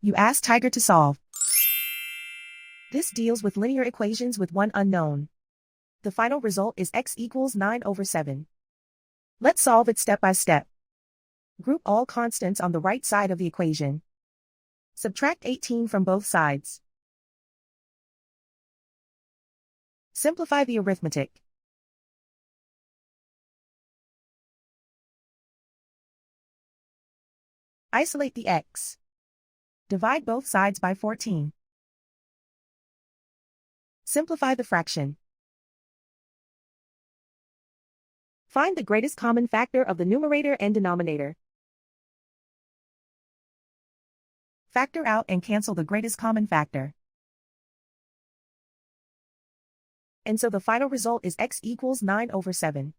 You ask Tiger to solve. This deals with linear equations with one unknown. The final result is x equals 9/7. Let's solve it step by step. Group all constants on the right side of the equation. Subtract 18 from both sides. Simplify the arithmetic. Isolate the x. Divide both sides by 14. Simplify the fraction. Find the greatest common factor of the numerator and denominator. Factor out and cancel the greatest common factor. And so the final result is x equals 9/7.